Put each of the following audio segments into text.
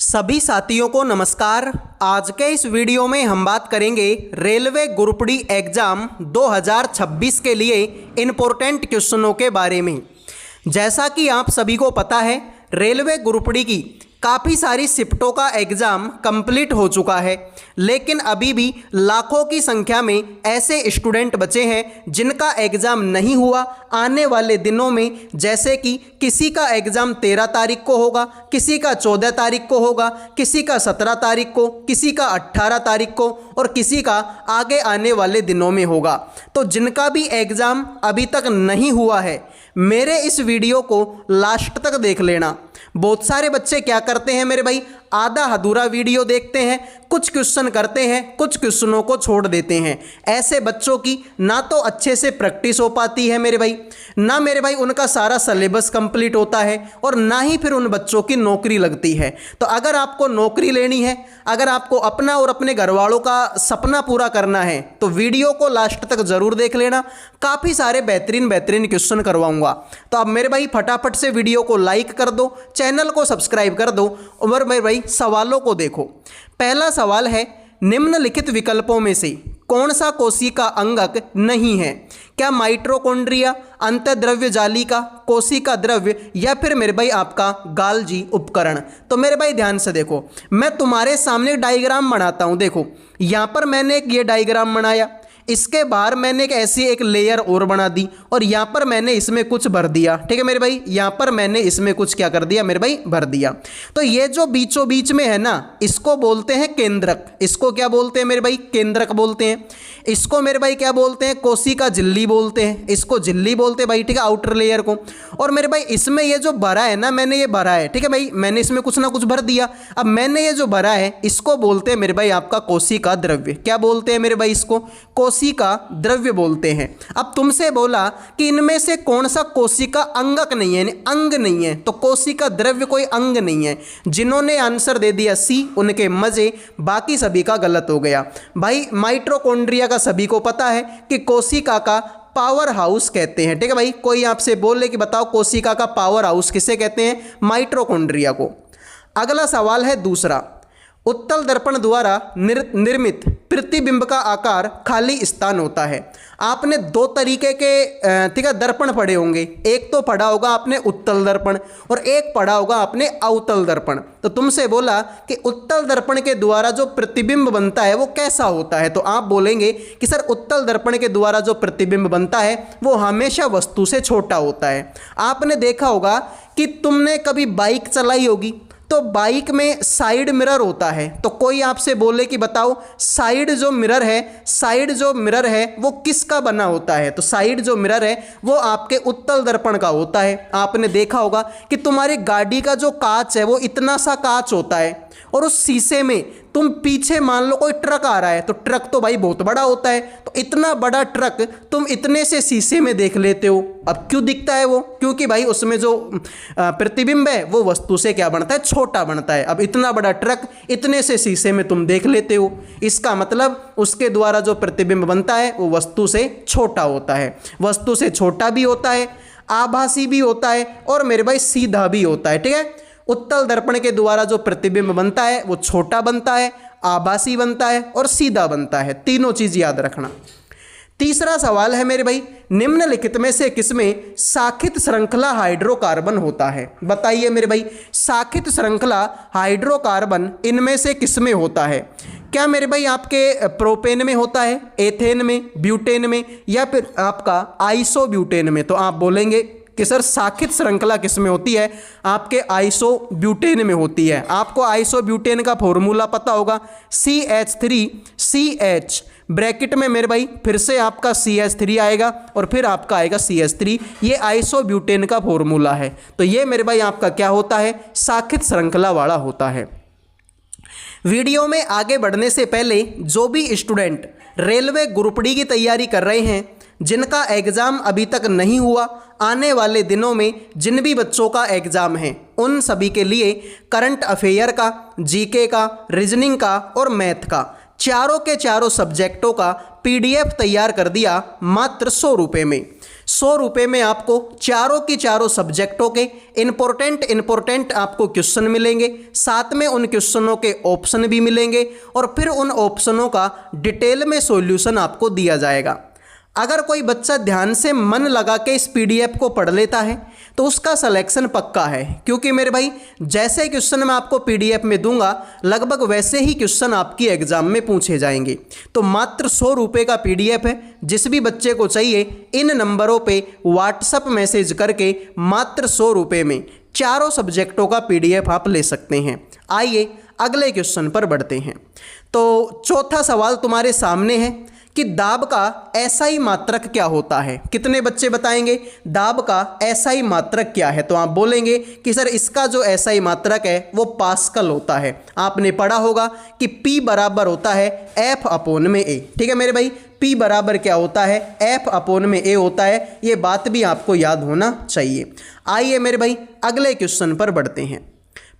सभी साथियों को नमस्कार। आज के इस वीडियो में हम बात करेंगे रेलवे ग्रुप डी एग्ज़ाम 2026 के लिए इम्पोर्टेंट क्वेश्चनों के बारे में। जैसा कि आप सभी को पता है, रेलवे ग्रुप डी की काफ़ी सारी शिफ्टों का एग्ज़ाम कंप्लीट हो चुका है, लेकिन अभी भी लाखों की संख्या में ऐसे स्टूडेंट बचे हैं जिनका एग्ज़ाम नहीं हुआ। आने वाले दिनों में जैसे कि किसी का एग्ज़ाम 13 तारीख को होगा, किसी का 14 तारीख को होगा, किसी का 17 तारीख को, किसी का 18 तारीख को और किसी का आगे आने वाले दिनों में होगा। तो जिनका भी एग्ज़ाम अभी तक नहीं हुआ है, मेरे इस वीडियो को लास्ट तक देख लेना। बहुत सारे बच्चे क्या करते हैं मेरे भाई, आधा अधूरा वीडियो देखते हैं, कुछ क्वेश्चन करते हैं, कुछ क्वेश्चनों को छोड़ देते हैं। ऐसे बच्चों की ना तो अच्छे से प्रैक्टिस हो पाती है मेरे भाई, ना मेरे भाई उनका सारा सिलेबस कंप्लीट होता है और ना ही फिर उन बच्चों की नौकरी लगती है। तो अगर आपको नौकरी लेनी है, अगर आपको अपना और अपने घर वालों का सपना पूरा करना है, तो वीडियो को लास्ट तक जरूर देख लेना। काफ़ी सारे बेहतरीन क्वेश्चन करवाऊंगा। तो अब मेरे भाई फटाफट से वीडियो को लाइक कर दो, चैनल को सब्सक्राइब कर दो और मेरे भाई सवालों को देखो। पहला सवाल है, निम्नलिखित विकल्पों में से कौन सा कोशिका अंगक नहीं है? क्या माइटोकॉन्ड्रिया, अंतःद्रव्य जालिका, कोशिका द्रव्य या फिर मेरे भाई आपका गाल्जी उपकरण? तो मेरे भाई ध्यान से देखो, मैं तुम्हारे सामने डायग्राम बनाता हूं। देखो यहां पर मैंने एक ये डायग्राम बनाया, इसके बाहर मैंने एक ऐसी एक लेयर और बना दी और यहाँ पर मैंने इसमें कुछ भर दिया। ठीक है मेरे भाई, यहाँ पर मैंने इसमें कुछ क्या कर दिया मेरे भाई, भर दिया। तो ये जो बीचों बीच में है ना, इसको बोलते हैं केंद्रक। इसको क्या बोलते हैं मेरे भाई, केंद्रक बोलते हैं। इसको मेरे भाई क्या बोलते हैं, कोशिका झिल्ली बोलते हैं। इसको झिल्ली बोलते हैं भाई, ठीक है, आउटर लेयर को। और मेरे भाई इसमें ये जो भरा है ना, मैंने ये भरा है, ठीक है भाई, मैंने इसमें कुछ ना कुछ भर दिया। अब मैंने ये जो भरा है इसको बोलते हैं मेरे भाई आपका कोशिका द्रव्य। क्या बोलते हैं मेरे भाई, इसको कोशिका द्रव्य बोलते हैं। अब तुमसे बोला कि इनमें से कौन सा कोशिका अंगक नहीं है, अंग नहीं है, तो कोशिका द्रव्य कोई अंग नहीं है। जिन्होंने आंसर दे दिया सी, उनके मजे, बाकी सभी का गलत हो गया। भाई माइटोकॉन्ड्रिया का सभी को पता है कि कोशिका का पावर हाउस कहते हैं। ठीक है भाई, कोई आपसे बोले कि बताओ कोशिका का पावर हाउस किसे कहते हैं? माइटोकॉन्ड्रिया को। अगला सवाल है दूसरा, उत्तल दर्पण द्वारा निर्मित प्रतिबिंब का आकार खाली स्थान होता है। आपने दो तरीके के ठीक है दर्पण पढ़े होंगे। एक तो पढ़ा होगा आपने उत्तल दर्पण और एक पढ़ा होगा आपने अवतल दर्पण। तो तुमसे बोला कि उत्तल दर्पण के द्वारा जो प्रतिबिंब बनता है वो कैसा होता है, तो आप बोलेंगे कि सर उत्तल दर्पण के द्वारा जो प्रतिबिंब बनता है वो हमेशा वस्तु से छोटा होता है। आपने देखा होगा कि तुमने कभी बाइक चलाई होगी, तो बाइक में साइड मिरर होता है। तो कोई आपसे बोले कि बताओ साइड जो मिरर है वो किसका बना होता है? तो साइड जो मिरर है वो आपके उत्तल दर्पण का होता है। आपने देखा होगा कि तुम्हारी गाड़ी का जो कांच है वो इतना सा कांच होता है और उस शीशे में तुम पीछे मान लो कोई ट्रक आ रहा है, तो ट्रक तो भाई बहुत बड़ा होता है, तो इतना बड़ा ट्रक तुम इतने से शीशे में देख लेते हो। अब क्यों दिखता है वो? क्योंकि भाई उसमें जो प्रतिबिंब है वो वस्तु से क्या बनता है, छोटा बनता है। अब इतना बड़ा ट्रक इतने से शीशे में तुम देख लेते हो, इसका मतलब उसके द्वारा जो प्रतिबिंब बनता है वो वस्तु से छोटा होता है। वस्तु से छोटा भी होता है, आभासी भी होता है और मेरे भाई सीधा भी होता है। ठीक है, उत्तल दर्पण के द्वारा जो प्रतिबिंब बनता है वो छोटा बनता है, आभासी बनता है और सीधा बनता है। तीनों चीज याद रखना। तीसरा सवाल है मेरे भाई, निम्नलिखित में से किसमें शाखित श्रृंखला हाइड्रोकार्बन होता है? बताइए मेरे भाई, शाखित श्रृंखला हाइड्रोकार्बन इनमें से किसमें होता है? क्या मेरे भाई आपके प्रोपेन में होता है, एथेन में, ब्यूटेन में या फिर आपका आइसोब्यूटेन में? तो आप बोलेंगे कि सर शाखित श्रृंखला किस में होती है? आपके आइसोब्यूटेन में होती है। आपको आइसोब्यूटेन का फॉर्मूला पता होगा, CH3CH ब्रैकेट में मेरे भाई फिर से आपका CH3 आएगा और फिर आपका आएगा CH3। ये आइसोब्यूटेन का फॉर्मूला है। तो ये मेरे भाई आपका क्या होता है, शाखित श्रृंखला वाला होता है। वीडियो में आगे बढ़ने से पहले जो भी स्टूडेंट रेलवे ग्रुप डी की तैयारी कर रहे हैं, जिनका एग्ज़ाम अभी तक नहीं हुआ, आने वाले दिनों में जिन भी बच्चों का एग्ज़ाम है, उन सभी के लिए करंट अफेयर का, जीके का, रीजनिंग का और मैथ का चारों के चारों सब्जेक्टों का PDF तैयार कर दिया मात्र 100 रुपये में। ₹100 में आपको चारों की चारों सब्जेक्टों के इम्पोर्टेंट आपको क्वेश्चन मिलेंगे, साथ में उन क्वेश्चनों के ऑप्शन भी मिलेंगे और फिर उन ऑप्शनों का डिटेल में सॉल्यूशन आपको दिया जाएगा। अगर कोई बच्चा ध्यान से मन लगा के इस पीडीएफ को पढ़ लेता है तो उसका सिलेक्शन पक्का है, क्योंकि मेरे भाई जैसे क्वेश्चन मैं आपको पीडीएफ में दूंगा लगभग वैसे ही क्वेश्चन आपकी एग्जाम में पूछे जाएंगे। तो मात्र ₹100 का पीडीएफ है। जिस भी बच्चे को चाहिए इन नंबरों पे व्हाट्सएप मैसेज करके मात्र ₹100 में चारों सब्जेक्टों का पीडीएफ आप ले सकते हैं। आइए अगले क्वेश्चन पर बढ़ते हैं। तो चौथा सवाल तुम्हारे सामने है कि दाब का एसआई मात्रक क्या होता है। कितने बच्चे बताएंगे दाब का एसआई मात्रक क्या है? तो आप बोलेंगे कि सर इसका जो एसआई मात्रक है वो पास्कल होता है। आपने पढ़ा होगा कि P बराबर होता है F/A। ठीक है मेरे भाई, P बराबर क्या होता है? F/A होता है। ये बात भी आपको याद होना चाहिए। आइए मेरे भाई अगले क्वेश्चन पर बढ़ते हैं।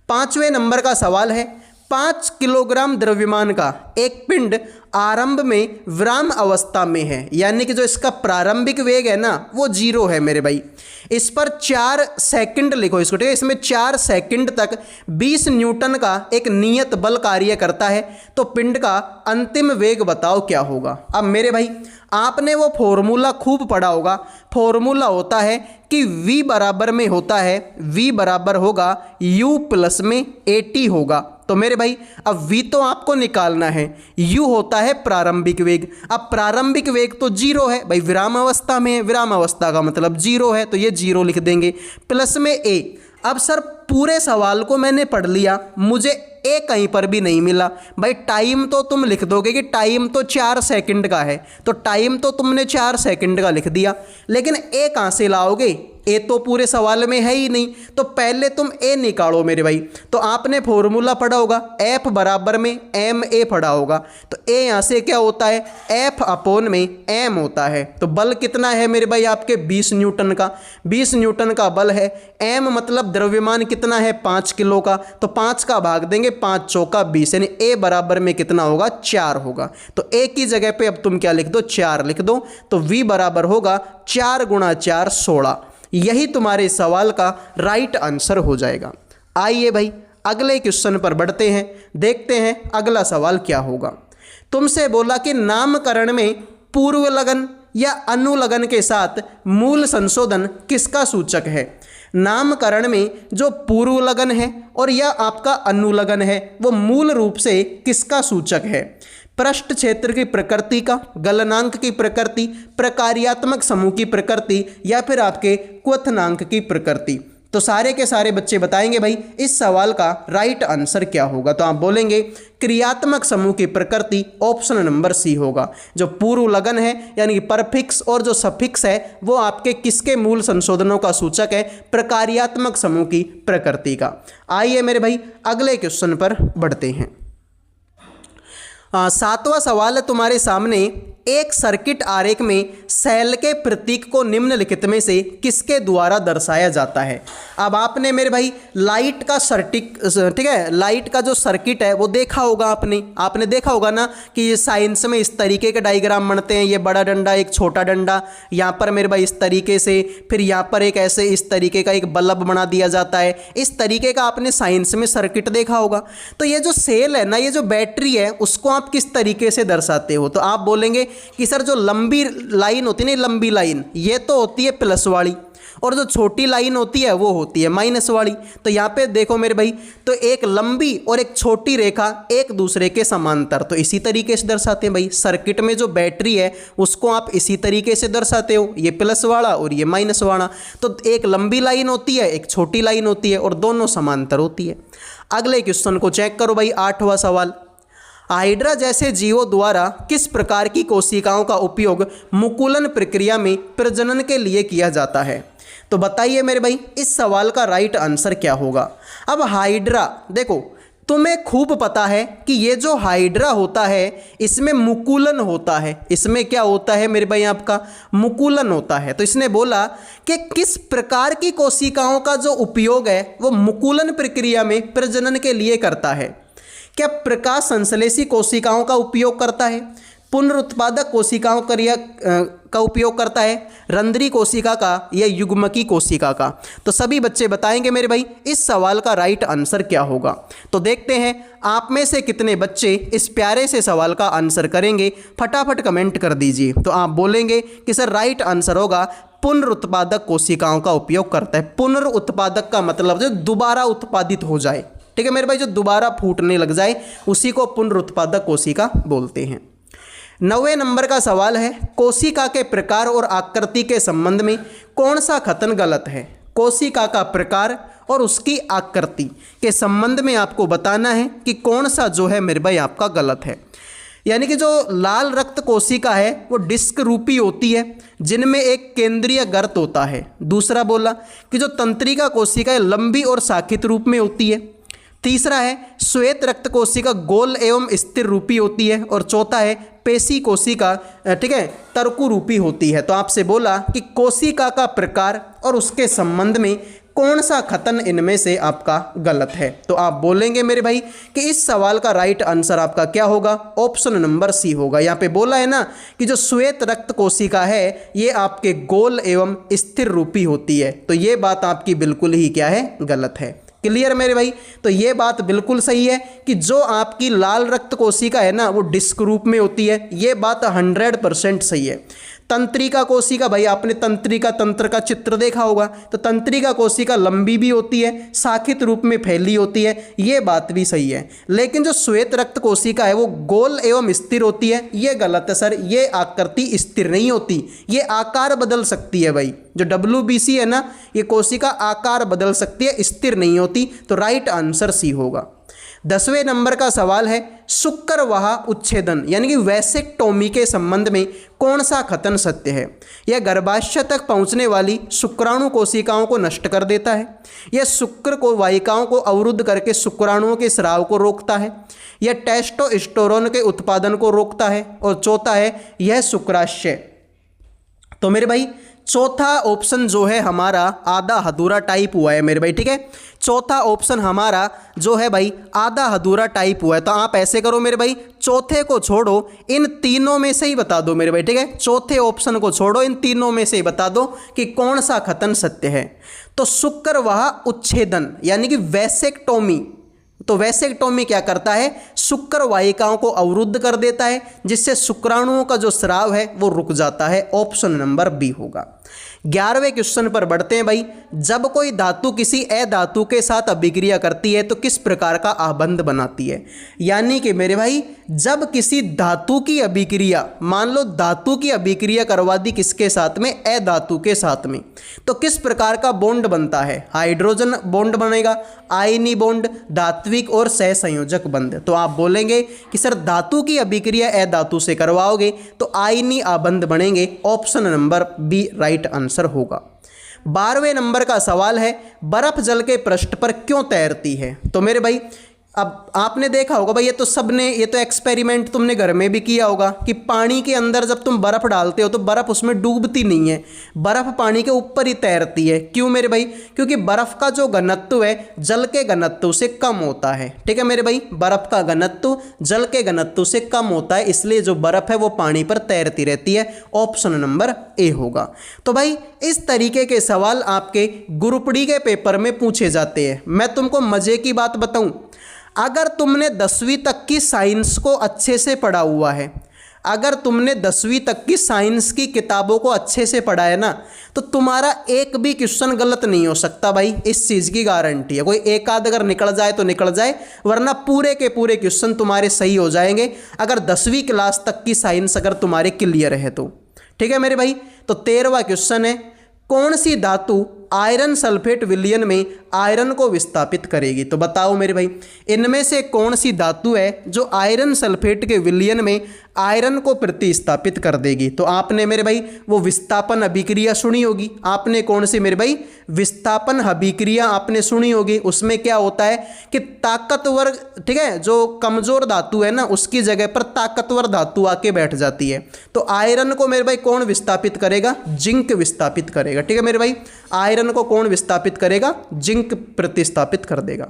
5वें नंबर का सवाल है, 5 किलोग्राम द्रव्यमान का एक पिंड आरंभ में विराम अवस्था में है, यानी कि जो इसका प्रारंभिक वेग है ना वो 0 है मेरे भाई। इस पर 4 सेकंड लिखो इसको, ठीक है। इसमें 4 सेकंड तक 20 न्यूटन का एक नियत बल कार्य करता है। तो पिंड का अंतिम वेग बताओ क्या होगा। अब मेरे भाई आपने वो फॉर्मूला खूब पढ़ा होगा। फॉर्मूला होता है कि V बराबर में होता है, V बराबर होगा U प्लस में AT होगा। तो मेरे भाई अब V तो आपको निकालना है, U होता है प्रारंभिक वेग। अब प्रारंभिक वेग तो 0 है भाई, विराम अवस्था में है, विराम अवस्था का मतलब 0 है, तो ये 0 लिख देंगे प्लस में A। अब सर पूरे सवाल को मैंने पढ़ लिया, मुझे ए कहीं पर भी नहीं मिला। भाई टाइम तो तुम लिख दोगे कि टाइम तो 4 सेकंड का है, तो टाइम तो तुमने 4 सेकंड का लिख दिया, लेकिन ए कहाँ से लाओगे? ए तो पूरे सवाल में है ही नहीं। तो पहले तुम ए निकालो मेरे भाई। तो आपने फॉर्मूला पढ़ा होगा F बराबर में ma पढ़ा होगा। तो ए यहाँ से क्या होता है? F/m होता है। तो बल कितना है मेरे भाई आपके? 20 न्यूटन का। 20 न्यूटन का बल है। m मतलब द्रव्यमान कितना है? 5 किलो का। तो 5 का भाग देंगे, 5 चौका 20, यानी ए बराबर में कितना होगा? 4 होगा। तो ए की जगह पे अब तुम क्या लिख दो? 4 लिख दो। तो v बराबर होगा 4 × 4 16। यही तुम्हारे सवाल का राइट आंसर हो जाएगा। आइए भाई अगले क्वेश्चन पर बढ़ते हैं, देखते हैं अगला सवाल क्या होगा। तुमसे बोला कि नामकरण में पूर्व लगन या अनुलगन के साथ मूल संशोधन किसका सूचक है? नामकरण में जो पूर्व लगन है और या आपका अनुलगन है वो मूल रूप से किसका सूचक है? पृष्ठ क्षेत्र की प्रकृति का, गलनांक की प्रकृति, प्रकार्यात्मक समूह की प्रकृति, या फिर आपके क्वथनांक की प्रकृति। तो सारे के सारे बच्चे बताएंगे भाई इस सवाल का राइट आंसर क्या होगा। तो आप बोलेंगे क्रियात्मक समूह की प्रकृति, ऑप्शन नंबर सी होगा। जो पूर्व लगन है यानी कि परफिक्स और जो सफिक्स है वो आपके किसके मूल संशोधनों का सूचक है? प्रकार्यात्मक समूह की प्रकृति का। आइए मेरे भाई अगले क्वेश्चन पर बढ़ते हैं। 7वां सवाल है तुम्हारे सामने, एक सर्किट आरेख में सेल के प्रतीक को निम्नलिखित में से किसके द्वारा दर्शाया जाता है? अब आपने मेरे भाई लाइट का ठीक है, लाइट का जो सर्किट है वो देखा होगा आपने देखा होगा ना कि ये साइंस में इस तरीके के डायग्राम बनते हैं। ये बड़ा डंडा, एक छोटा डंडा, यहाँ पर मेरे भाई इस तरीके से, फिर यहाँ पर एक ऐसे इस तरीके का एक बल्ब बना दिया जाता है। इस तरीके का आपने साइंस में सर्किट देखा होगा। तो ये जो सेल है ना, ये जो बैटरी है, उसको आप किस तरीके से दर्शाते हो? तो आप बोलेंगे कि सर जो लंबी लाइन होती है ना, लंबी लाइन ये तो होती है प्लस वाली, और जो छोटी लाइन होती है वो होती है माइनस वाली। तो यहाँ पे देखो मेरे भाई, तो एक लंबी और एक छोटी रेखा एक दूसरे के समांतर, तो इसी तरीके से दर्शाते हैं भाई। सर्किट में जो बैटरी है उसको आप इसी तरीके से दर्शाते हो, ये प्लस वाला और ये माइनस वाला। तो एक लंबी लाइन होती है, एक छोटी लाइन होती है, और दोनों समांतर होती है। अगले क्वेश्चन को चेक करो भाई, 8वां सवाल। हाइड्रा जैसे जीवों द्वारा किस प्रकार की कोशिकाओं का उपयोग मुकुलन प्रक्रिया में प्रजनन के लिए किया जाता है? तो बताइए मेरे भाई इस सवाल का राइट आंसर क्या होगा? अब हाइड्रा, देखो तुम्हें खूब पता है कि ये जो हाइड्रा होता है इसमें मुकुलन होता है। इसमें क्या होता है मेरे भाई? आपका मुकुलन होता है। तो इसने बोला कि किस प्रकार की कोशिकाओं का जो उपयोग है वो मुकुलन प्रक्रिया में प्रजनन के लिए करता है। क्या प्रकाश संश्लेषी कोशिकाओं का उपयोग करता है, पुनरुत्पादक कोशिकाओं का उपयोग करता है, रंध्री कोशिका का या युग्मकी कोशिका का? तो सभी बच्चे बताएंगे मेरे भाई इस सवाल का राइट आंसर क्या होगा। तो देखते हैं आप में से कितने बच्चे इस प्यारे से सवाल का आंसर करेंगे, फटाफट कमेंट कर दीजिए। तो आप बोलेंगे कि सर राइट आंसर होगा पुनरुत्पादक कोशिकाओं का उपयोग करता है। पुनरुत्पादक का मतलब जो दोबारा उत्पादित हो जाए, ठीक है मेरे भाई, जो दोबारा फूटने लग जाए उसी को पुनरुत्पादक कोशिका बोलते हैं। 9वें नंबर का सवाल है, कोशिका के प्रकार और आकृति के संबंध में कौन सा कथन गलत है? कोशिका का प्रकार और उसकी आकृति के संबंध में आपको बताना है कि कौन सा जो है मेरे भाई आपका गलत है। यानी कि जो लाल रक्त कोशिका है वो डिस्क रूपी होती है जिनमें एक केंद्रीय गर्त होता है। दूसरा बोला कि जो तंत्रिका कोशिका है लंबी और शाखित रूप में होती है। तीसरा है श्वेत रक्त कोशिका गोल एवं स्थिर रूपी होती है। और चौथा है पेशी कोशिका, ठीक है, तर्कु रूपी होती है। तो आपसे बोला कि कोशिका का प्रकार और उसके संबंध में कौन सा कथन इनमें से आपका गलत है? तो आप बोलेंगे मेरे भाई कि इस सवाल का राइट आंसर आपका क्या होगा? ऑप्शन नंबर सी होगा। यहाँ पे बोला है ना कि जो श्वेत रक्त कोशिका है ये आपके गोल एवं स्थिर रूपी होती है। तो ये बात आपकी बिल्कुल ही क्या है? गलत है। क्लियर मेरे भाई? तो ये बात बिल्कुल सही है कि जो आपकी लाल रक्त कोशिका है ना वो डिस्क रूप में होती है। ये बात 100% सही है। तंत्रिका कोशिका, भाई आपने तंत्रिका तंत्र का चित्र देखा होगा, तो तंत्रिका कोशिका लंबी भी होती है, शाखित रूप में फैली होती है, ये बात भी सही है। लेकिन जो श्वेत रक्त कोशिका है वो गोल एवं स्थिर होती है, ये गलत है सर। ये आकृति स्थिर नहीं होती, ये आकार बदल सकती है भाई। जो WBC है ना ये कोशिका आकार बदल सकती है, स्थिर नहीं होती। तो राइट आंसर सी होगा। 10वें नंबर का सवाल है, शुक्रवाह उच्छेदन यानी कि वैसेक्टोमी के संबंध में कौन सा कथन सत्य है? यह गर्भाशय तक पहुंचने वाली शुक्राणु कोशिकाओं को नष्ट कर देता है, यह शुक्र को वाहिकाओं को अवरुद्ध करके शुक्राणुओं के स्राव को रोकता है, यह टेस्टोस्टेरोन के उत्पादन को रोकता है, और चौथा है यह शुक्राशय। तो मेरे भाई चौथा ऑप्शन जो है हमारा आधा अधूरा टाइप हुआ है मेरे भाई, ठीक है। चौथा ऑप्शन हमारा जो है भाई आधा अधूरा टाइप हुआ है। तो आप ऐसे करो मेरे भाई, चौथे को छोड़ो, इन तीनों में से ही बता दो मेरे भाई, ठीक है। चौथे ऑप्शन को छोड़ो, इन तीनों में से ही बता दो कि कौन सा कथन सत्य है। तो शुक्रवाह उच्छेदन यानी कि वैसेक्टोमी, तो वैसेक्टोमी क्या करता है? शुक्र वाहिकाओं को अवरुद्ध कर देता है, जिससे शुक्राणुओं का जो स्राव है वो रुक जाता है। ऑप्शन नंबर बी होगा। 11वें क्वेश्चन पर बढ़ते हैं भाई। जब कोई धातु किसी अधातु के साथ अभिक्रिया करती है तो किस प्रकार का आबंध बनाती है? यानी कि मेरे भाई जब किसी धातु की अभिक्रिया, मान लो धातु की अभिक्रिया करवा दी किसके साथ में? अधातु के साथ में, तो किस प्रकार का बॉन्ड बनता है? हाइड्रोजन बॉन्ड बनेगा, आयनी बॉन्ड, धात्विक और सहसंयोजक बंध। तो आप बोलेंगे कि सर धातु की अभिक्रिया अधातु से करवाओगे तो आयनी आबंध बनेंगे। Option number B right answer होगा। 12वें नंबर का सवाल है, बर्फ जल के पृष्ठ पर क्यों तैरती है? तो मेरे भाई अब आपने देखा होगा भाई, ये तो एक्सपेरिमेंट तुमने घर में भी किया होगा कि पानी के अंदर जब तुम बर्फ डालते हो तो बर्फ उसमें डूबती नहीं है, बर्फ पानी के ऊपर ही तैरती है। क्यों मेरे भाई? क्योंकि बर्फ का जो घनत्व है जल के घनत्व से कम होता है, ठीक है मेरे भाई। बर्फ का घनत्व जल के घनत्व से कम होता है, इसलिए जो बर्फ है वो पानी पर तैरती रहती है। ऑप्शन नंबर ए होगा। तो भाई इस तरीके के सवाल आपके ग्रुप डी के पेपर में पूछे जाते हैं। मैं तुमको मजे की बात बताऊं, अगर तुमने 10वीं तक की साइंस को अच्छे से पढ़ा हुआ है, अगर तुमने 10वीं तक की साइंस की किताबों को अच्छे से पढ़ा है ना, तो तुम्हारा एक भी क्वेश्चन गलत नहीं हो सकता भाई, इस चीज़ की गारंटी है। कोई एक आध अगर निकल जाए तो निकल जाए, वरना पूरे के पूरे क्वेश्चन तुम्हारे सही हो जाएंगे अगर 10वीं क्लास तक की साइंस अगर तुम्हारे क्लियर है तो, ठीक है मेरे भाई। तो 13वां क्वेश्चन है, कौन सी धातु आयरन सल्फेट विलयन में आयरन को विस्थापित करेगी? तो बताओ मेरे भाई, इनमें से कौन सी धातु है जो आयरन सल्फेट के विलयन में आयरन को प्रतिस्थापित कर देगी? तो आपने मेरे भाई वो विस्थापन अभिक्रिया सुनी होगी। आपने कौन सी मेरे भाई? विस्थापन अभिक्रिया आपने सुनी होगी। उसमें क्या होता है कि ताकतवर, ठीक है, जो कमजोर धातु है ना उसकी जगह पर ताकतवर धातु आके बैठ जाती है। तो आयरन को मेरे भाई कौन विस्थापित करेगा? जिंक विस्थापित करेगा, ठीक है मेरे भाई। आयरन को कौन विस्थापित करेगा? जिंक प्रतिस्थापित कर देगा।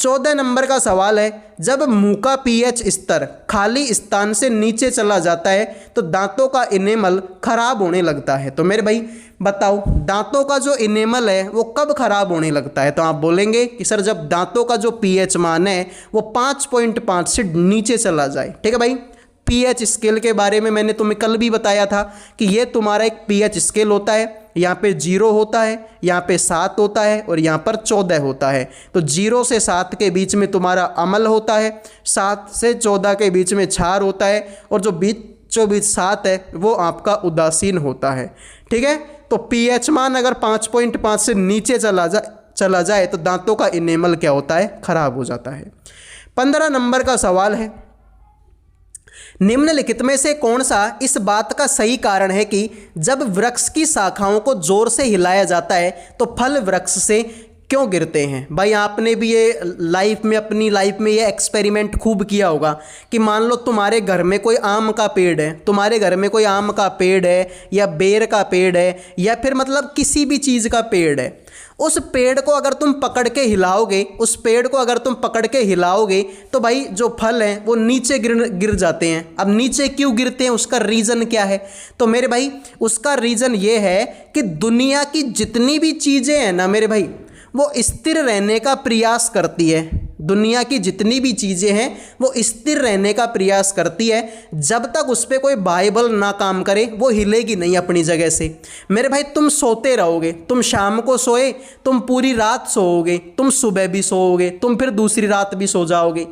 14 नंबर का सवाल है, जब मुंह का पीएच स्तर खाली स्थान से नीचे चला जाता है तो दांतों का इनेमल खराब होने लगता है। तो मेरे भाई बताओ, दांतों का जो इनेमल है वो कब खराब होने लगता है? तो आप बोलेंगे कि सर जब दांतों का जो पीएच मान है वो 5.5 से नीचे चला जाए। ठीक है भाई, पीएच स्केल के बारे में मैंने तुम्हें कल भी बताया था कि ये तुम्हारा एक पीएच स्केल होता है। यहाँ पे 0 होता है, यहाँ पे 7 होता है और यहाँ पर 14 होता है। तो 0 से 7 के बीच में तुम्हारा अमल होता है, 7 से 14 के बीच में क्षार होता है और जो बीच 7 है वो आपका उदासीन होता है। ठीक है, तो पीएच मान अगर 5.5 से नीचे चला जाए तो दांतों का इनेमल क्या होता है? खराब हो जाता है। 15 नंबर का सवाल है, निम्नलिखित में से कौन सा इस बात का सही कारण है कि जब वृक्ष की शाखाओं को जोर से हिलाया जाता है तो फल वृक्ष से क्यों गिरते हैं? भाई आपने भी ये अपनी लाइफ में ये एक्सपेरिमेंट खूब किया होगा कि मान लो तुम्हारे घर में कोई आम का पेड़ है, तुम्हारे घर में कोई आम का पेड़ है या बेर का पेड़ है या फिर मतलब किसी भी चीज़ का पेड़ है। उस पेड़ को अगर तुम पकड़ के हिलाओगे तो भाई जो फल हैं वो नीचे गिर जाते हैं। अब नीचे क्यों गिरते हैं, उसका रीज़न क्या है? तो मेरे भाई उसका रीज़न ये है कि दुनिया की जितनी भी चीज़ें हैं ना मेरे भाई, वो स्थिर रहने का प्रयास करती है। दुनिया की जितनी भी चीज़ें हैं वो स्थिर रहने का प्रयास करती है। जब तक उस पर कोई बाइबल ना काम करे वो हिलेगी नहीं अपनी जगह से। मेरे भाई तुम सोते रहोगे, तुम शाम को सोए, तुम पूरी रात सोओगे, तुम सुबह भी सोओगे, तुम फिर दूसरी रात भी सो जाओगे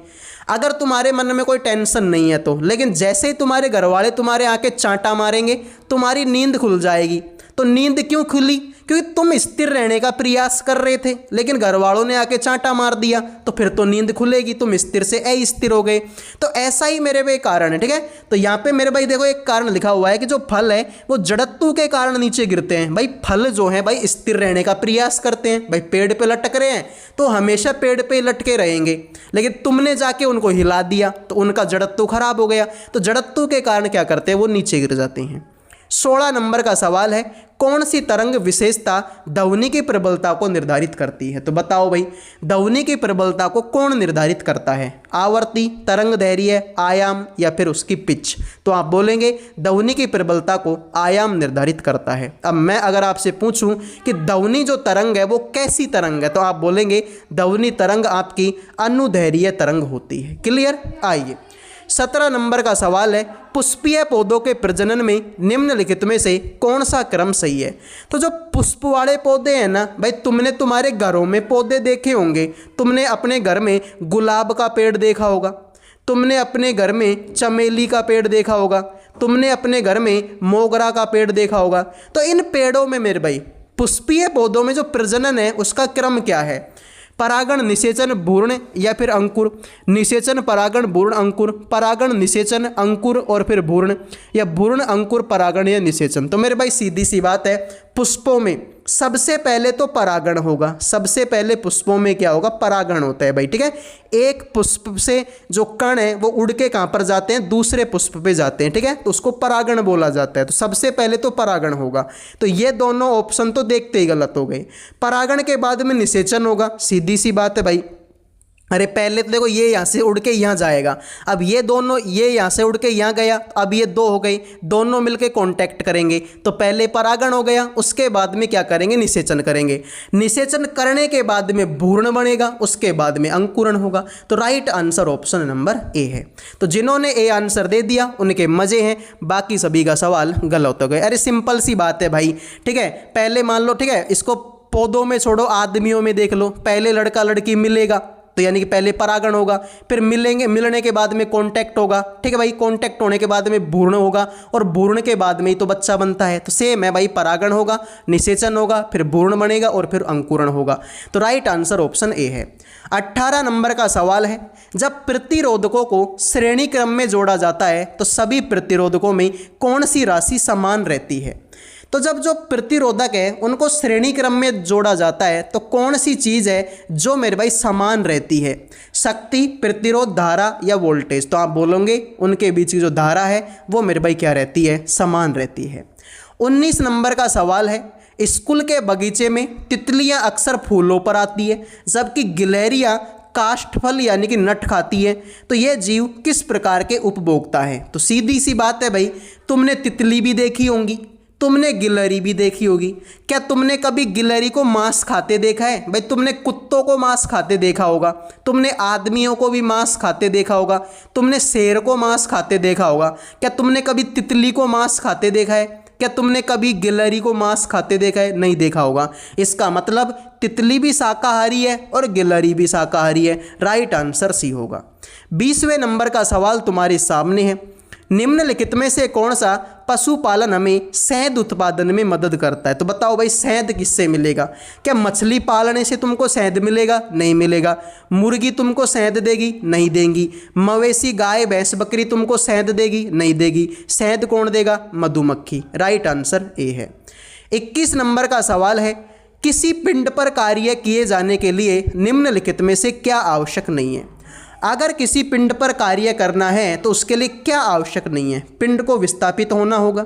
अगर तुम्हारे मन में कोई टेंशन नहीं है तो। लेकिन जैसे ही तुम्हारे घर वाले तुम्हारे आके चांटा मारेंगे तुम्हारी नींद खुल जाएगी। तो नींद क्यों खुली? क्योंकि तुम स्थिर रहने का प्रयास कर रहे थे लेकिन घर वालों ने आके चांटा मार दिया, तो फिर तो नींद खुलेगी, तुम स्थिर से अस्थिर हो गए। तो ऐसा ही मेरे भाई कारण है। ठीक है, तो यहाँ पे मेरे भाई देखो एक कारण लिखा हुआ है कि जो फल है वो जड़त्व के कारण नीचे गिरते हैं। भाई फल जो है भाई स्थिर रहने का प्रयास करते हैं। भाई पेड़ पे लटक रहे हैं तो हमेशा पेड़ पे लटके रहेंगे, लेकिन तुमने जाके उनको हिला दिया तो उनका जड़त्व खराब हो गया। तो जड़त्व के कारण क्या करते हैं, वो नीचे गिर जाते हैं। 16 नंबर का सवाल है, कौन सी तरंग विशेषता ध्वनि की प्रबलता को निर्धारित करती है? तो बताओ भाई, ध्वनि की प्रबलता को कौन निर्धारित करता है? आवर्ती, तरंग दैर्घ्य, आयाम या फिर उसकी पिच? तो आप बोलेंगे ध्वनि की प्रबलता को आयाम निर्धारित करता है। अब मैं अगर आपसे पूछूं कि ध्वनि जो तरंग है वो कैसी तरंग है, तो आप बोलेंगे ध्वनि तरंग आपकी अनुदैर्घ्य तरंग होती है। क्लियर? आइए 17 नंबर का सवाल है, पुष्पीय पौधों के प्रजनन में निम्नलिखित में से कौन सा क्रम सही है? तो जो पुष्प वाले पौधे हैं ना भाई, तुमने तुम्हारे घरों में पौधे देखे होंगे। तुमने अपने घर में गुलाब का पेड़ देखा होगा, तुमने अपने घर में चमेली का पेड़ देखा होगा, तुमने अपने घर में मोगरा का पेड़ देखा होगा। तो इन पेड़ों में मेरे भाई पुष्पीय पौधों में जो प्रजनन है उसका क्रम क्या है? परागण, निषेचन, भ्रूण या फिर अंकुर? निषेचन, परागण, भ्रूण, अंकुर, परागण, निषेचन, अंकुर और फिर भ्रूण, या भ्रूण, अंकुर, परागण या निषेचन? तो मेरे भाई सीधी सी बात है, पुष्पों में सबसे पहले तो परागण होगा। सबसे पहले पुष्पों में क्या होगा? परागण होता है भाई। ठीक है, एक पुष्प से जो कण है वो उड़ के कहाँ पर जाते हैं? दूसरे पुष्प पे जाते हैं। ठीक है, तो उसको परागण बोला जाता है। तो सबसे पहले तो परागण होगा। तो ये दोनों ऑप्शन तो देखते ही गलत हो गए। परागण के बाद में निषेचन होगा, सीधी सी बात है भाई। अरे पहले तो देखो ये यहाँ से उड़ के यहाँ जाएगा, अब ये दोनों ये यहाँ से उड़ के यहाँ गया, अब ये दो हो गई, दोनों मिलके कांटेक्ट करेंगे तो पहले परागण हो गया, उसके बाद में क्या करेंगे? निषेचन करेंगे। निषेचन करने के बाद में भ्रूण बनेगा, उसके बाद में अंकुरण होगा। तो right answer option number A है। तो जिन्होंने ए आंसर दे दिया उनके मजे हैं, बाकी सभी का सवाल गलत हो गए। अरे सिंपल सी बात है भाई। ठीक है, पहले मान लो, ठीक है, इसको पौधों में छोड़ो, आदमियों में देख लो। पहले लड़का लड़की मिलेगा तो यानी कि पहले परागण होगा, फिर मिलेंगे, मिलने के बाद में कांटेक्ट होगा। ठीक है भाई, कांटेक्ट होने के बाद में भ्रूण होगा और भ्रूण के बाद में ही तो बच्चा बनता है। तो सेम है भाई, परागण होगा, निषेचन होगा, फिर भ्रूण बनेगा और फिर अंकुरण होगा। तो राइट आंसर ऑप्शन ए है। 18 नंबर का सवाल है, जब प्रतिरोधकों को श्रेणी क्रम में जोड़ा जाता है तो सभी प्रतिरोधकों में कौन सी राशि समान रहती है? तो जब जो प्रतिरोधक है उनको श्रेणी क्रम में जोड़ा जाता है तो कौन सी चीज़ है जो मेरे भाई समान रहती है? शक्ति, प्रतिरोध, धारा या वोल्टेज? तो आप बोलोगे उनके बीच की जो धारा है वो मेरे भाई क्या रहती है? समान रहती है। 19 नंबर का सवाल है, स्कूल के बगीचे में तितलियां अक्सर फूलों पर आती है जबकि गिलहरियां काष्ठफल यानी कि नट खाती है। तो यह जीव किस प्रकार के उपभोक्ता है? तो सीधी सी बात है भाई, तुमने तितली भी देखी होंगी, तुमने गिलहरी भी देखी होगी। क्या तुमने कभी गिलहरी को मांस खाते देखा है? भाई तुमने कुत्तों को मांस खाते देखा होगा, तुमने आदमियों को भी मांस खाते देखा होगा, तुमने शेर को मांस खाते देखा होगा। क्या तुमने कभी तितली को मांस खाते देखा है? क्या तुमने कभी गिलहरी को मांस खाते देखा है? नहीं देखा होगा। इसका मतलब तितली भी शाकाहारी है और गिलहरी भी शाकाहारी है। राइट आंसर सी होगा। 20वें नंबर का सवाल तुम्हारे सामने है, निम्नलिखित में से कौन सा पशुपालन हमें शहद उत्पादन में मदद करता है? तो बताओ भाई, शहद किससे मिलेगा? क्या मछली पालने से तुमको शहद मिलेगा? नहीं मिलेगा। मुर्गी तुमको शहद देगी? नहीं देगी। मवेशी गाय भैंस बकरी तुमको शहद देगी? नहीं देगी। शहद कौन देगा? मधुमक्खी। राइट आंसर ए है। 21 नंबर का सवाल है, किसी पिंड पर कार्य किए जाने के लिए निम्नलिखित में से क्या आवश्यक नहीं है? अगर किसी पिंड पर कार्य करना है तो उसके लिए क्या आवश्यक नहीं है? पिंड को विस्थापित होना होगा,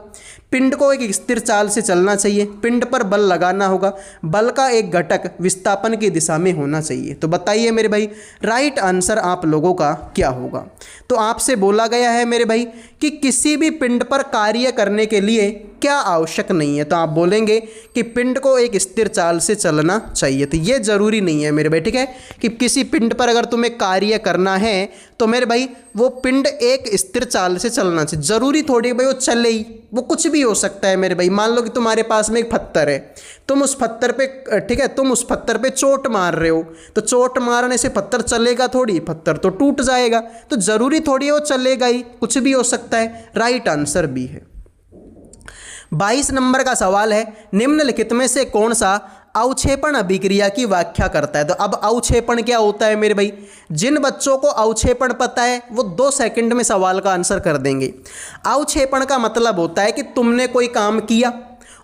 पिंड को एक स्थिर चाल से चलना चाहिए, पिंड पर बल लगाना होगा, बल का एक घटक विस्थापन की दिशा में होना चाहिए। तो बताइए मेरे भाई, राइट आंसर आप लोगों का क्या होगा? तो आपसे बोला गया है मेरे भाई कि किसी भी पिंड पर कार्य करने के लिए क्या आवश्यक नहीं है? तो आप बोलेंगे कि पिंड को एक स्थिर चाल से चलना चाहिए। तो ये जरूरी नहीं है मेरे भाई, ठीक है, कि किसी पिंड पर अगर तुम्हें कार्य करना है तो मेरे भाई वो पिंड एक स्थिर चाल से चलना चाहिए। जरूरी थोड़ी भाई वो चले ही, वो कुछ भी हो सकता है मेरे भाई। मान लो कि तुम्हारे पास में एक पत्थर है, तुम उस पत्थर पे, ठीक है, तुम उस पत्थर पे चोट मार रहे हो, तो चोट मारने से पत्थर चलेगा थोड़ी, पत्थर तो टूट जाएगा। तो जरूरी थोड़ी है वो चलेगा ही, कुछ भी हो सकता है। राइट आंसर बी है। 22 नंबर का सवाल है, निम्नलिखित में से कौन सा अवक्षेपण अभिक्रिया की व्याख्या करता है? तो अब अवक्षेपण क्या होता है मेरे भाई? जिन बच्चों को अवक्षेपण पता है वो 2 सेकंड में सवाल का आंसर कर देंगे। अवक्षेपण का मतलब होता है कि तुमने कोई काम किया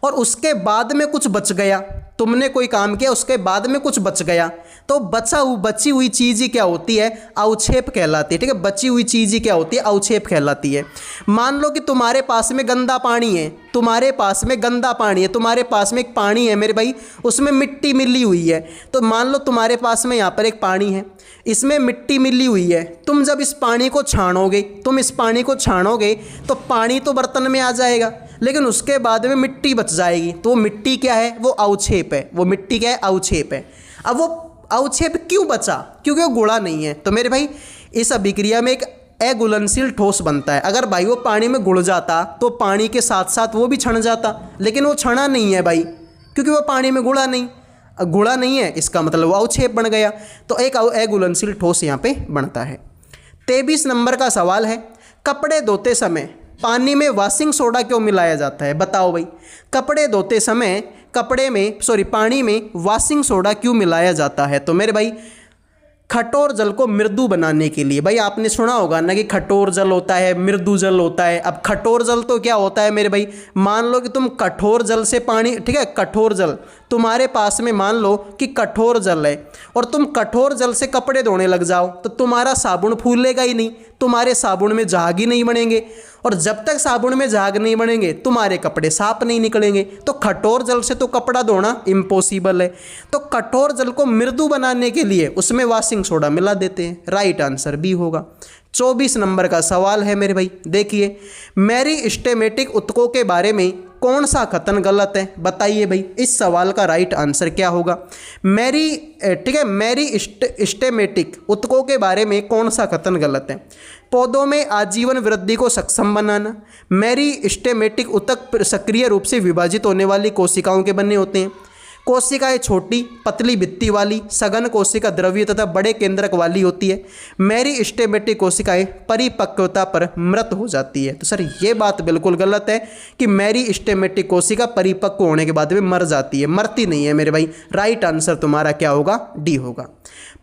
और उसके बाद में कुछ बच गया। तुमने कोई काम किया, उसके बाद में कुछ बच गया, तो बची हुई चीज़ ही क्या होती है? अवक्षेप कहलाती है। ठीक है, बची हुई चीज़ ही क्या होती है? अवक्षेप कहलाती है। मान लो कि तुम्हारे पास में गंदा पानी है, तुम्हारे पास में गंदा पानी है, तुम्हारे पास में एक पानी है मेरे भाई, उसमें मिट्टी मिली हुई है। तो मान लो तुम्हारे पास में यहाँ पर एक पानी है, इसमें मिट्टी मिली हुई है। तुम जब इस पानी को छानोगे, तो पानी तो बर्तन में आ जाएगा, लेकिन उसके बाद में मिट्टी बच जाएगी। तो वो मिट्टी क्या है? वो अवक्षेप है। वो मिट्टी क्या है? अवक्षेप है। अब वो अवक्षेप क्यों बचा? क्योंकि वो गुड़ा नहीं है। तो मेरे भाई इस अभिक्रिया में एक अघुलनशील ठोस बनता है। अगर भाई वो पानी में घुल जाता तो पानी के साथ साथ वो भी छन जाता, लेकिन वो छना नहीं है भाई, क्योंकि वो पानी में घुला नहीं है। इसका मतलब वो अवक्षेप बन गया। तो एक अघुलनशील ठोस यहाँ पे बनता है। 23 नंबर का सवाल है, कपड़े धोते समय पानी में वॉशिंग सोडा क्यों मिलाया जाता है? बताओ भाई, कपड़े धोते समय पानी में वॉशिंग सोडा क्यों मिलाया जाता है? तो मेरे भाई कठोर जल को मृदु बनाने के लिए। भाई आपने सुना होगा ना कि कठोर जल होता है, मृदु जल होता है। अब कठोर जल तो क्या होता है मेरे भाई? मान लो कि तुम कठोर जल से पानी, ठीक है, कठोर जल तुम्हारे पास में, मान लो कि कठोर जल है और तुम कठोर जल से कपड़े धोने लग जाओ, तो तुम्हारा साबुन फूलेगा ही नहीं, तुम्हारे साबुन में झाग ही नहीं बनेंगे, और जब तक साबुन में झाग नहीं बनेंगे तुम्हारे कपड़े साफ नहीं निकलेंगे। तो कठोर जल से तो कपड़ा धोना इम्पॉसिबल है। तो कठोर जल को मृदु बनाने के लिए उसमें वॉशिंग सोडा मिला देते हैं। राइट आंसर बी होगा। 24 नंबर का सवाल है मेरे भाई, देखिए, मेरिस्टेमेटिक ऊतकों के बारे में कौन सा कथन गलत है? बताइए भाई, इस सवाल का राइट आंसर क्या होगा? मेरिस्टेमेटिक ऊतकों के बारे में कौन सा कथन गलत है? पौधों में आजीवन वृद्धि को सक्षम बनाना। मेरिस्टेमेटिक ऊतक सक्रिय रूप से विभाजित होने वाली कोशिकाओं के बने होते हैं। कोशिकाएं छोटी पतली भित्ति वाली, सघन कोशिका द्रव्य तथा बड़े केंद्रक वाली होती है। मेरिस्टेमेटिक कोशिकाएं परिपक्वता पर मृत हो जाती है। तो सर ये बात बिल्कुल गलत है कि मेरिस्टेमेटिक कोशिका परिपक्व होने के बाद में मर जाती है, मरती नहीं है मेरे भाई। राइट आंसर तुम्हारा क्या होगा? डी होगा।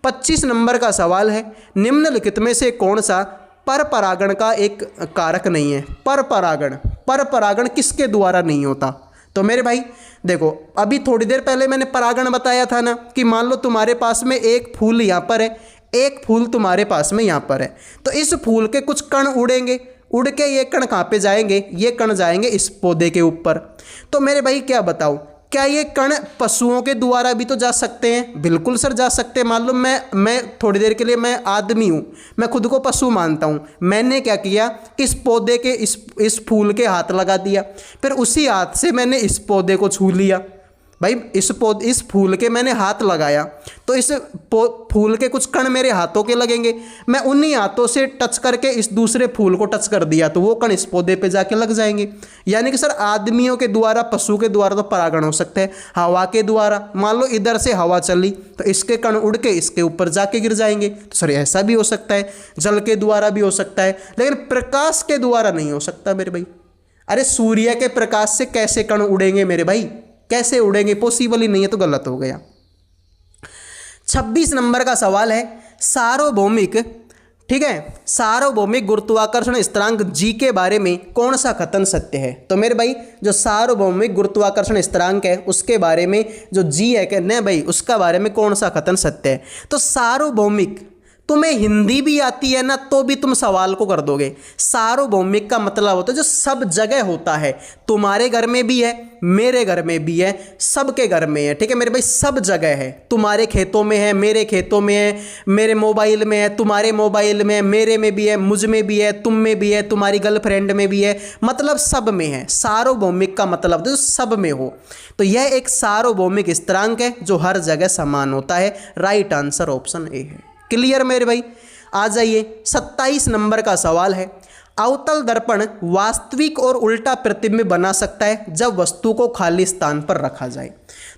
25 नंबर का सवाल है, निम्नलिखित में से कौन सा परपरागण का एक कारक नहीं है? परपरागण किसके द्वारा नहीं होता? तो मेरे भाई देखो, अभी थोड़ी देर पहले मैंने परागण बताया था ना कि मान लो तुम्हारे पास में एक फूल यहाँ पर है, एक फूल तुम्हारे पास में यहाँ पर है, तो इस फूल के कुछ कण उड़ेंगे, उड़ के ये कण कहाँ पे जाएंगे? ये कण जाएंगे इस पौधे के ऊपर। तो मेरे भाई क्या बताओ, क्या ये कण पशुओं के द्वारा भी तो जा सकते हैं? बिल्कुल सर जा सकते हैं। मान लो मैं थोड़ी देर के लिए मैं आदमी हूँ, मैं खुद को पशु मानता हूँ, मैंने क्या किया, इस पौधे के इस फूल के हाथ लगा दिया, फिर उसी हाथ से मैंने इस पौधे को छू लिया। भाई इस फूल के मैंने हाथ लगाया तो इस फूल के कुछ कण मेरे हाथों के लगेंगे, मैं उन्हीं हाथों से टच करके इस दूसरे फूल को टच कर दिया तो वो कण इस पौधे पे जाके लग जाएंगे। यानी कि सर आदमियों के द्वारा, पशु के द्वारा तो परागण हो सकता है, हवा के द्वारा मान लो इधर से हवा चली तो इसके कण उड़ के इसके ऊपर जाके गिर जाएंगे, तो सर ऐसा भी हो सकता है। जल के द्वारा भी हो सकता है, लेकिन प्रकाश के द्वारा नहीं हो सकता मेरे भाई। अरे सूर्य के प्रकाश से कैसे कण उड़ेंगे मेरे भाई, कैसे उड़ेंगे, पॉसिबल ही नहीं है, तो गलत हो गया। 26 नंबर का सवाल है सार्वभौमिक, ठीक है, सार्वभौमिक गुरुत्वाकर्षण स्थिरांक जी के बारे में कौन सा कथन सत्य है? तो मेरे भाई जो सार्वभौमिक गुरुत्वाकर्षण स्थिरांक है उसके बारे में जो जी है कि नहीं भाई, उसका बारे में कौन सा कथन सत्य है? तो सार्वभौमिक, तुम्हें हिंदी भी आती है ना तो भी तुम सवाल को कर दोगे। सार्वभौमिक का मतलब होता है जो सब जगह होता है, तुम्हारे घर में भी है, मेरे घर में भी है, सबके घर में है, ठीक है मेरे भाई, सब जगह है। तुम्हारे खेतों में है, मेरे खेतों में है, मेरे मोबाइल में है, तुम्हारे मोबाइल में है, मेरे में भी है, मुझ में भी है, तुम में भी है, तुम्हारी गर्लफ्रेंड में भी है, मतलब सब में है। सार्वभौमिक का मतलब जो सब में हो, तो यह एक सार्वभौमिक स्थिरांक है जो हर जगह समान होता है। राइट आंसर ऑप्शन ए है। क्लियर मेरे भाई? आ जाइए 27 नंबर का सवाल है अवतल दर्पण वास्तविक और उल्टा प्रतिबिंब बना सकता है जब वस्तु को खाली स्थान पर रखा जाए।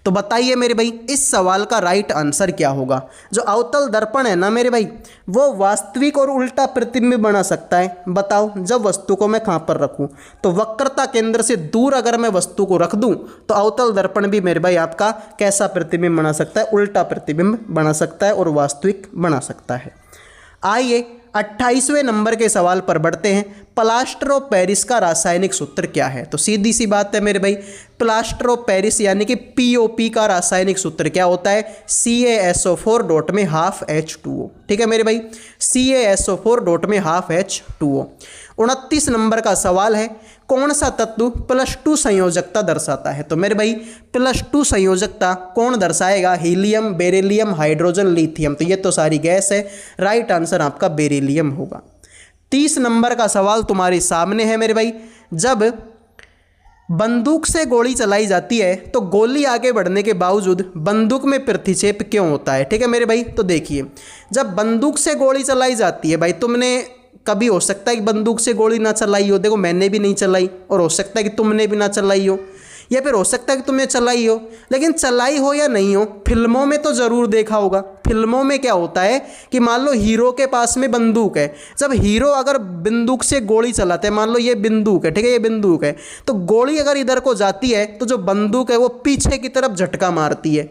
तो बताइए मेरे भाई इस सवाल का राइट आंसर क्या होगा? जो अवतल दर्पण है ना मेरे भाई, वो वास्तविक और उल्टा प्रतिबिंब बना सकता है। बताओ जब वस्तु को मैं कहाँ पर रखूँ, तो वक्रता केंद्र से दूर अगर मैं वस्तु को रख दूँ तो अवतल दर्पण भी मेरे भाई आपका कैसा प्रतिबिंब बना सकता है? उल्टा प्रतिबिंब बना सकता है और वास्तविक बना सकता है। आइए 28वें नंबर के सवाल पर बढ़ते हैं। प्लास्टर ऑफ पेरिस का रासायनिक सूत्र क्या है? तो सीधी सी बात है मेरे भाई, प्लास्टर ऑफ पेरिस यानी कि POP का रासायनिक सूत्र क्या होता है? CaSO4 डॉट में हाफ H2O। ठीक है मेरे भाई, CaSO4 डॉट में हाफ H2O। 29 नंबर का सवाल है कौन सा तत्व +2 संयोजकता दर्शाता है? तो मेरे भाई +2 संयोजकता कौन दर्शाएगा? Helium, beryllium, hydrogen, lithium. तो ये तो सारी गैस है, राइट आंसर आपका बेरिलियम होगा। 30 नंबर का सवाल तुम्हारे सामने है मेरे भाई, जब बंदूक से गोली चलाई जाती है तो गोली आगे बढ़ने के बावजूद बंदूक में प्रतिक्षेप क्यों होता है? ठीक है मेरे भाई, तो देखिए जब बंदूक से गोली चलाई जाती है भाई, तुमने कभी हो सकता है कि बंदूक से गोली ना चलाई हो, देखो मैंने भी नहीं चलाई, और हो सकता है कि तुमने भी ना चलाई हो, या फिर हो सकता है कि तुमने चलाई हो, लेकिन चलाई हो या नहीं हो फिल्मों में तो ज़रूर देखा होगा। फिल्मों में क्या होता है कि मान लो हीरो के पास में बंदूक है, जब हीरो अगर बंदूक से गोली चलाते हैं, मान लो ये बंदूक है, ठीक है ये बंदूक है, तो गोली अगर इधर को जाती है तो जो बंदूक है वो पीछे की तरफ झटका मारती है,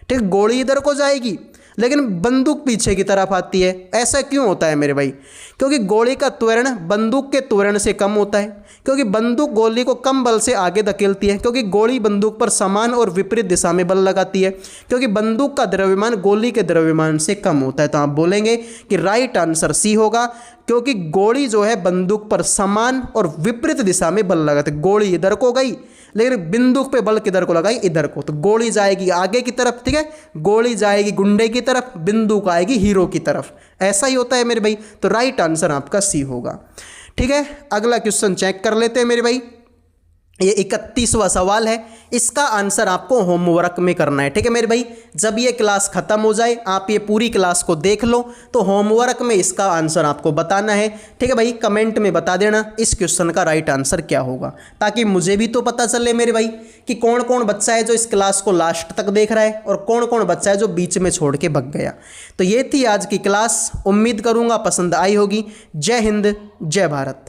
ठीक, गोली इधर को जाएगी लेकिन बंदूक पीछे की तरफ आती है। ऐसा क्यों होता है मेरे भाई? क्योंकि गोली का त्वरण बंदूक के त्वरण से कम होता है, क्योंकि बंदूक गोली को कम बल से आगे धकेलती है, क्योंकि गोली बंदूक पर समान और विपरीत दिशा में बल लगाती है, क्योंकि बंदूक का द्रव्यमान गोली के द्रव्यमान से कम होता है। तो आप बोलेंगे कि राइट आंसर सी होगा, क्योंकि गोली जो है बंदूक पर समान और विपरीत दिशा में बल लगाती है। गोली इधर को गई लेकिन बंदूक पे बल किधर को लगाई? इधर को, तो गोली जाएगी आगे की तरफ, ठीक है, गोली जाएगी गुंडे की तरफ, बंदूक आएगी हीरो की तरफ। ऐसा ही होता है मेरे भाई, तो राइट आंसर आपका सी होगा। ठीक है, अगला क्वेश्चन चेक कर लेते हैं मेरे भाई। ये 31वां सवाल है, इसका आंसर आपको होमवर्क में करना है। ठीक है मेरे भाई, जब ये क्लास खत्म हो जाए, आप ये पूरी क्लास को देख लो, तो होमवर्क में इसका आंसर आपको बताना है। ठीक है भाई, कमेंट में बता देना इस क्वेश्चन का राइट आंसर क्या होगा, ताकि मुझे भी तो पता चले मेरे भाई कि कौन कौन बच्चा है जो इस क्लास को लास्ट तक देख रहा है और कौन कौन बच्चा है जो बीच में छोड़ के भग गया। तो ये थी आज की क्लास, उम्मीद करूँगा पसंद आई होगी। जय हिंद, जय भारत।